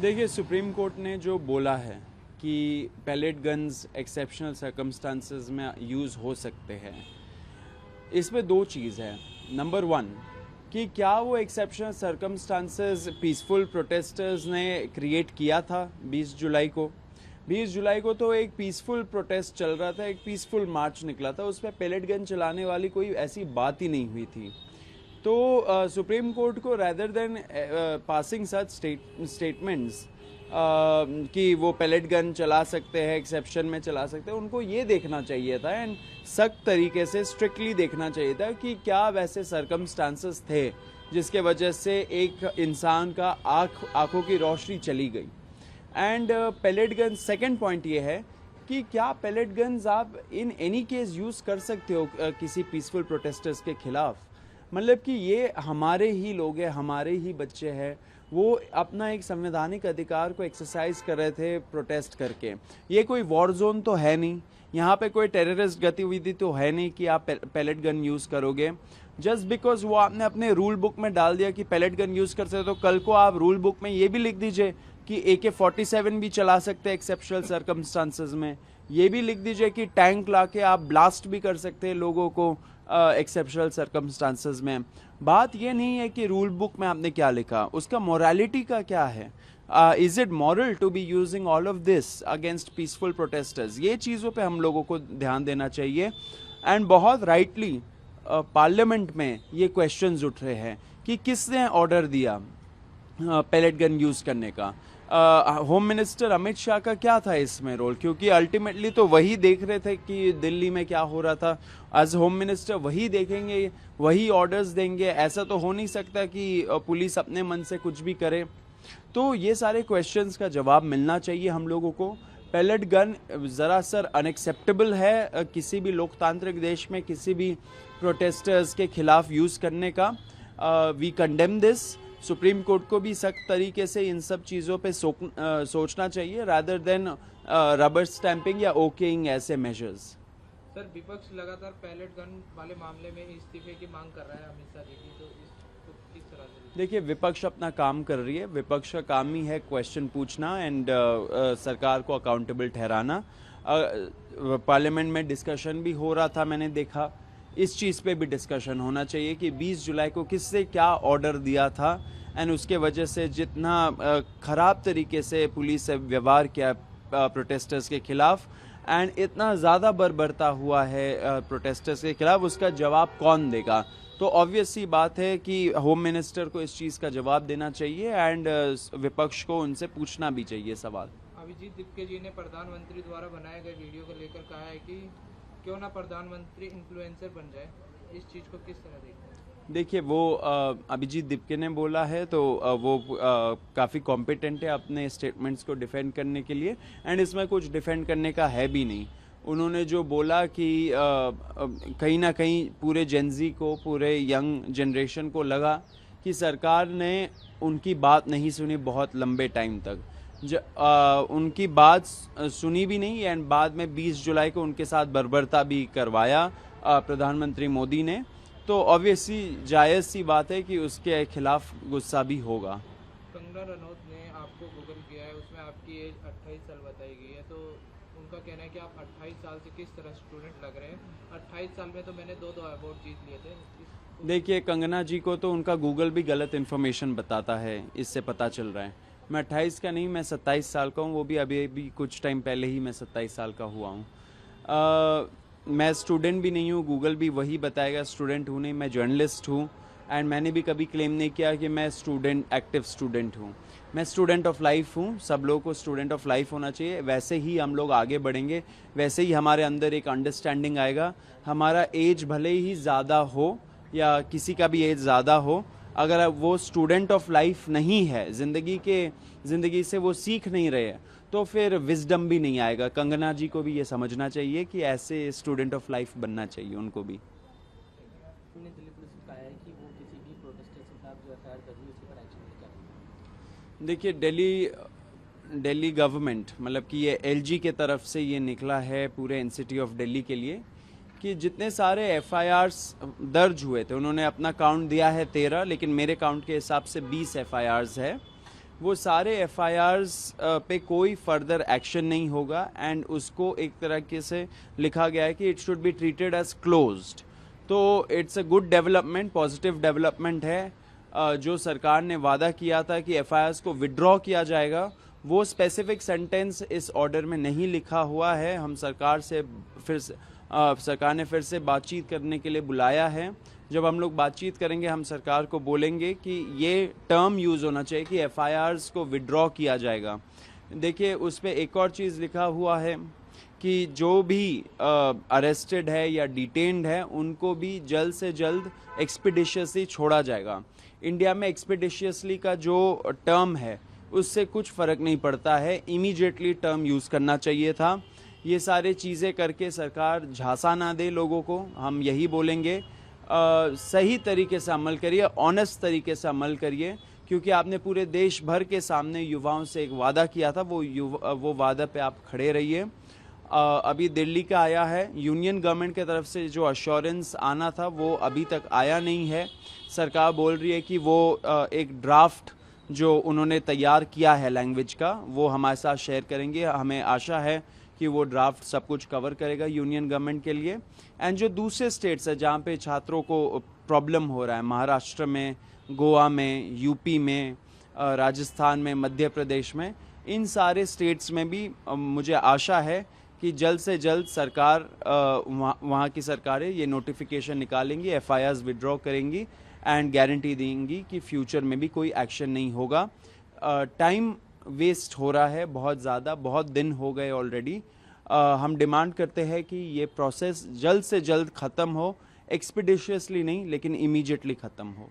देखिए, supreme court ने जो बोला है कि पैलेट गन्स एक्सेप्शनल सर्कमस्टांसेस में यूज़ हो सकते हैं, इसमें दो चीज़ है। नंबर वन, कि क्या वो एक्सेप्शनल सर्कमस्टांसेस पीसफुल प्रोटेस्टर्स ने क्रिएट किया था 20 जुलाई को। 20 जुलाई को तो एक पीसफुल प्रोटेस्ट चल रहा था, एक पीसफुल मार्च निकला था, उस पर पैलेट गन चलाने वाली कोई ऐसी बात ही नहीं हुई थी। तो सुप्रीम कोर्ट को rather than passing such statements कि वो पैलेट गन चला सकते हैं, एक्सेप्शन में चला सकते हैं, उनको ये देखना चाहिए था एंड सख्त तरीके से स्ट्रिक्टली देखना चाहिए था कि क्या वैसे सरकमस्टांसेस थे जिसके वजह से एक इंसान का आंखों की रोशनी चली गई। And pellet gun, second point ये है कि क्या पैलेट गन्स आप इन एनी केस यूज़ कर सकते हो किसी पीसफुल प्रोटेस्टर्स के खिलाफ। मतलब कि ये हमारे ही लोग हैं, हमारे ही बच्चे हैं, वो अपना एक संवैधानिक अधिकार को एक्सरसाइज कर रहे थे प्रोटेस्ट करके। ये कोई वॉर जोन तो है नहीं, यहाँ पे कोई टेररिस्ट गतिविधि तो है नहीं कि आप पैलेट गन यूज़ करोगे। जस्ट बिकॉज वो आपने अपने रूल बुक में डाल दिया कि पैलेट गन यूज़ कर सकते हो, तो कल को आप रूल बुक में ये भी लिख दीजिए कि AK-47 भी चला सकते हैं एक्सेप्शनल सर्कमस्टांसेस में। ये भी लिख दीजिए कि टैंक लाके आप ब्लास्ट भी कर सकते हैं लोगों को एक्सेप्शनल सर्कमस्टांसेस में। बात ये नहीं है कि रूल बुक में आपने क्या लिखा, उसका मोरालिटी का क्या है। Is it moral to be using all of this against peaceful protesters. ये चीज़ों पे हम लोगों को ध्यान देना चाहिए। एंड बहुत राइटली पार्लियामेंट में ये क्वेश्चंस उठ रहे हैं कि किसने ऑर्डर दिया पैलेट गन यूज़ करने का। होम मिनिस्टर अमित शाह का क्या था इसमें रोल, क्योंकि अल्टीमेटली तो वही देख रहे थे कि दिल्ली में क्या हो रहा था। एज होम मिनिस्टर वही देखेंगे, वही ऑर्डर्स देंगे। ऐसा तो हो नहीं सकता कि पुलिस अपने मन से कुछ भी करे। तो ये सारे क्वेश्चंस का जवाब मिलना चाहिए हम लोगों को। पैलेट गन ज़रा सर अनएक्सेप्टेबल है किसी भी लोकतांत्रिक देश में किसी भी प्रोटेस्टर्स के खिलाफ यूज़ करने का। We condemn this. Supreme court को भी सख्त तरीके से इन सब चीज़ों पे सोचना चाहिए रादर देन रबर स्टैंपिंग या ओकेइंग ऐसे मेजर्स। सर, विपक्ष लगातार पैलेट गन वाले मामले में इस्तीफे की मांग कर रहा है अमित शाह जी की, तो इसको किस तरह से? देखिए, विपक्ष अपना काम कर रही है। विपक्ष का काम ही है क्वेश्चन पूछना एंड सरकार को अकाउंटेबल ठहराना। पार्लियामेंट में डिस्कशन भी हो रहा था, मैंने देखा। इस चीज़ पे भी डिस्कशन होना चाहिए कि 20 जुलाई को किससे क्या ऑर्डर दिया था एंड उसके वजह से जितना ख़राब तरीके से पुलिस से व्यवहार किया प्रोटेस्टर्स के खिलाफ एंड इतना ज़्यादा बर्बरता हुआ है प्रोटेस्टर्स के खिलाफ, उसका जवाब कौन देगा। तो ऑब्वियस सी बात है कि होम मिनिस्टर को इस चीज़ का जवाब देना चाहिए एंड विपक्ष को उनसे पूछना भी चाहिए सवाल। अभिजीत दिपके जी ने प्रधानमंत्री द्वारा बनाए गए वीडियो को लेकर कहा है कि क्यों ना प्रधानमंत्री इन्फ्लुएंसर बन जाए, इस चीज़ को किस तरह देखते हैं? देखिए, वो अभिजीत दिपके ने बोला है तो वो काफ़ी कॉम्पिटेंट है अपने स्टेटमेंट्स को डिफेंड करने के लिए एंड इसमें कुछ डिफेंड करने का है भी नहीं। उन्होंने जो बोला कि कहीं ना कहीं पूरे जेनजी को, पूरे यंग जनरेशन को लगा कि सरकार ने उनकी बात नहीं सुनी बहुत लंबे टाइम तक। उनकी बात सुनी भी नहीं एंड बाद में 20 जुलाई को उनके साथ बर्बरता भी करवाया प्रधानमंत्री मोदी ने। तो ऑब्वियसली जायज़ सी बात है कि उसके खिलाफ गुस्सा भी होगा। कंगना रनौत ने आपको गूगल किया है, उसमें आपकी एज 28 साल बताई गई है, तो उनका कहना है कि आप 28 साल से किस तरह स्टूडेंट लग रहे हैं। 28 साल में तो मैंने दो अवार्ड जीत लिए थे। देखिए, कंगना जी को तो उनका गूगल भी गलत इन्फॉर्मेशन बताता है, इससे पता चल रहा है। मैं 28 का नहीं, मैं 27 साल का हूँ, वो भी अभी कुछ टाइम पहले ही मैं 27 साल का हुआ हूँ। मैं स्टूडेंट भी नहीं हूँ, गूगल भी वही बताएगा स्टूडेंट हूँ नहीं, मैं जर्नलिस्ट हूँ एंड मैंने भी कभी क्लेम नहीं किया कि मैं एक्टिव स्टूडेंट हूँ। मैं स्टूडेंट ऑफ लाइफ हूँ। सब लोगों को स्टूडेंट ऑफ लाइफ होना चाहिए, वैसे ही हम लोग आगे बढ़ेंगे, वैसे ही हमारे अंदर एक अंडरस्टैंडिंग आएगा। हमारा एज भले ही ज़्यादा हो या किसी का भी एज ज़्यादा हो, अगर वो स्टूडेंट ऑफ लाइफ नहीं है, ज़िंदगी से वो सीख नहीं रहे, तो फिर विजडम भी नहीं आएगा। कंगना जी को भी ये समझना चाहिए कि ऐसे स्टूडेंट ऑफ लाइफ बनना चाहिए उनको भी। दिल्ली पुलिस ने कहा है कि वो किसी भी प्रोटेस्टर के साथ जो एफआईआर कर रही है उसके पर एक्शन नहीं करेगी। देखिए, दिल्ली गवर्नमेंट, मतलब कि ये LG के तरफ से ये निकला है पूरे एनसीटी ऑफ दिल्ली के लिए कि जितने सारे FIRs दर्ज हुए थे, उन्होंने अपना काउंट दिया है 13, लेकिन मेरे काउंट के हिसाब से 20 FIRs है। वो सारे FIRs पे कोई फर्दर एक्शन नहीं होगा एंड उसको एक तरीके से लिखा गया है कि it should be treated as closed. तो it's a good development, positive development है। जो सरकार ने वादा किया था कि FIRs को विड्रॉ किया जाएगा, वो स्पेसिफिक सेंटेंस इस ऑर्डर में नहीं लिखा हुआ है। हम सरकार से सरकार ने फिर से बातचीत करने के लिए बुलाया है। जब हम लोग बातचीत करेंगे, हम सरकार को बोलेंगे कि ये टर्म यूज़ होना चाहिए कि FIRs को विड्रॉ किया जाएगा। देखिए, उस पर एक और चीज़ लिखा हुआ है कि जो भी अरेस्टेड है या डिटेन्ड है, उनको भी जल्द से जल्द एक्सपीडिशियसली छोड़ा जाएगा। इंडिया में एक्सपीडिशियसली का जो टर्म है, उससे कुछ फ़र्क नहीं पड़ता है, इमीडिएटली टर्म यूज़ करना चाहिए था। ये सारे चीज़ें करके सरकार झांसा ना दे लोगों को, हम यही बोलेंगे। सही तरीके से अमल करिए, ऑनेस्ट तरीके से अमल करिए, क्योंकि आपने पूरे देश भर के सामने युवाओं से एक वादा किया था, वो वादा पे आप खड़े रहिए। अभी दिल्ली का आया है, यूनियन गवर्नमेंट की तरफ से जो अश्योरेंस आना था वो अभी तक आया नहीं है। सरकार बोल रही है कि वो एक ड्राफ्ट जो उन्होंने तैयार किया है लैंग्वेज का, वो हमारे साथ शेयर करेंगे। हमें आशा है कि वो ड्राफ्ट सब कुछ कवर करेगा यूनियन गवर्नमेंट के लिए। एंड जो दूसरे स्टेट्स है जहाँ पे छात्रों को प्रॉब्लम हो रहा है, महाराष्ट्र में, गोवा में, यूपी में, राजस्थान में, मध्य प्रदेश में, इन सारे स्टेट्स में भी मुझे आशा है कि जल्द से जल्द सरकार वहाँ की सरकारें ये नोटिफिकेशन निकालेंगी, FIRs विड्रॉ करेंगी एंड गारंटी देंगी कि फ्यूचर में भी कोई एक्शन नहीं होगा। टाइम वेस्ट हो रहा है बहुत ज़्यादा, बहुत दिन हो गए ऑलरेडी। हम डिमांड करते हैं कि ये प्रोसेस जल्द से जल्द ख़त्म हो, एक्सपीडिशियसली नहीं लेकिन इमीडिएटली ख़त्म हो।